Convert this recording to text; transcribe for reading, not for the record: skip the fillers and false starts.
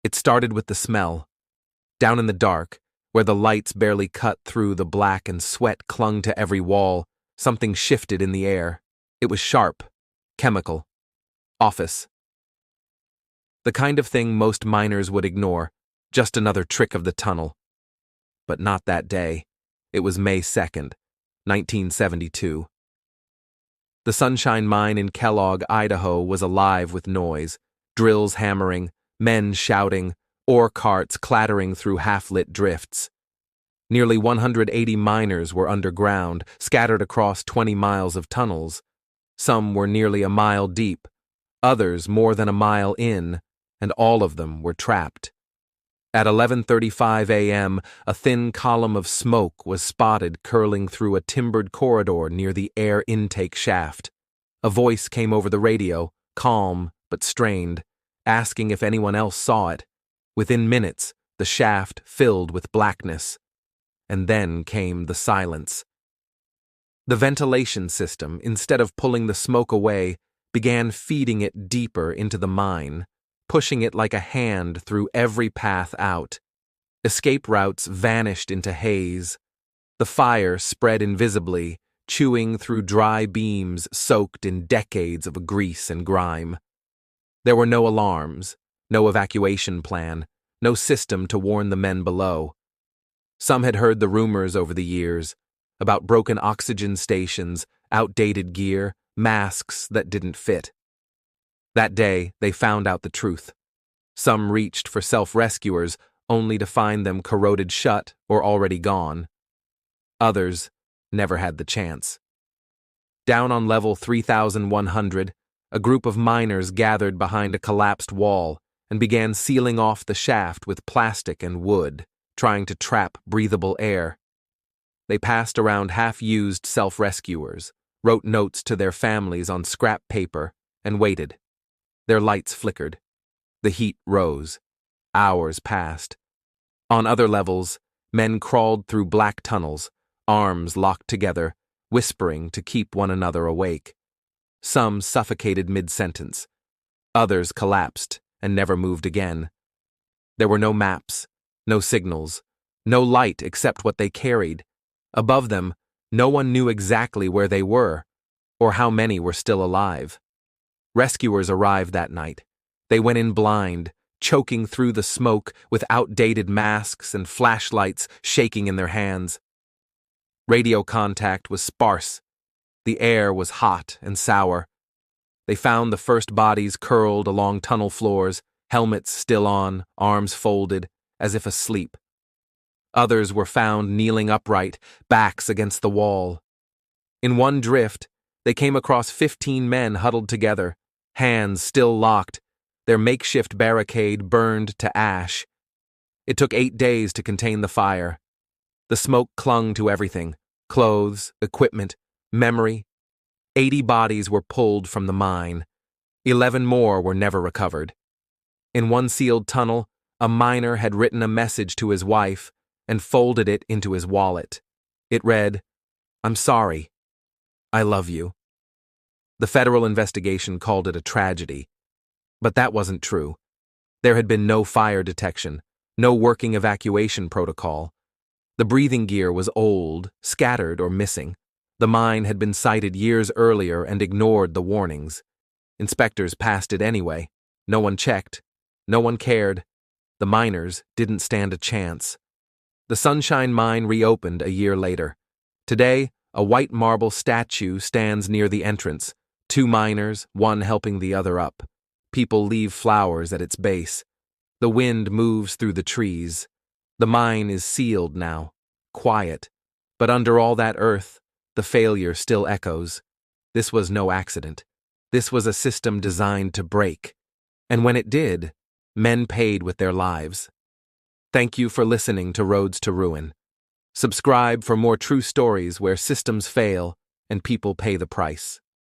It started with the smell. Down in the dark, where the lights barely cut through the black and sweat clung to every wall, something shifted in the air. It was sharp, chemical, office. The kind of thing most miners would ignore, just another trick of the tunnel. But not that day. It was May 2nd, 1972. The Sunshine Mine in Kellogg, Idaho was alive with noise, drills hammering, men shouting, ore carts clattering through half-lit drifts. Nearly 180 miners were underground, scattered across 20 miles of tunnels. Some were nearly a mile deep, others more than a mile in, and all of them were trapped. At 11:35 a.m., a thin column of smoke was spotted curling through a timbered corridor near the air intake shaft. A voice came over the radio, calm but strained, asking if anyone else saw it. Within minutes, the shaft filled with blackness. And then came the silence. The ventilation system, instead of pulling the smoke away, began feeding it deeper into the mine, pushing it like a hand through every path out. Escape routes vanished into haze. The fire spread invisibly, chewing through dry beams soaked in decades of grease and grime. There were no alarms, no evacuation plan, no system to warn the men below. Some had heard the rumors over the years, about broken oxygen stations, outdated gear, masks that didn't fit. That day, they found out the truth. Some reached for self-rescuers, only to find them corroded shut or already gone. Others never had the chance. Down on level 3,100, a group of miners gathered behind a collapsed wall and began sealing off the shaft with plastic and wood, trying to trap breathable air. They passed around half-used self-rescuers, wrote notes to their families on scrap paper, and waited. Their lights flickered. The heat rose. Hours passed. On other levels, men crawled through black tunnels, arms locked together, whispering to keep one another awake. Some suffocated mid-sentence. Others collapsed and never moved again. There were no maps, no signals, no light except what they carried. Above them, no one knew exactly where they were, or how many were still alive. Rescuers arrived that night. They went in blind, choking through the smoke with outdated masks and flashlights shaking in their hands. Radio contact was sparse. The air was hot and sour. They found the first bodies curled along tunnel floors, helmets still on, arms folded, as if asleep. Others were found kneeling upright, backs against the wall. In one drift, they came across 15 men huddled together, hands still locked, their makeshift barricade burned to ash. It took 8 days to contain the fire. The smoke clung to everything: clothes, equipment, memory. 80 bodies were pulled from the mine. 11 more were never recovered. In one sealed tunnel, a miner had written a message to his wife and folded it into his wallet. It read, "I'm sorry. I love you." The federal investigation called it a tragedy. But that wasn't true. There had been no fire detection, no working evacuation protocol. The breathing gear was old, scattered, or missing. The mine had been sited years earlier and ignored the warnings. Inspectors passed it anyway. No one checked. No one cared. The miners didn't stand a chance. The Sunshine Mine reopened a year later. Today, a white marble statue stands near the entrance, 2 miners, one helping the other up. People leave flowers at its base. The wind moves through the trees. The mine is sealed now, quiet. But under all that earth, the failure still echoes. This was no accident. This was a system designed to break. And when it did, men paid with their lives. Thank you for listening to Roads to Ruin. Subscribe for more true stories where systems fail and people pay the price.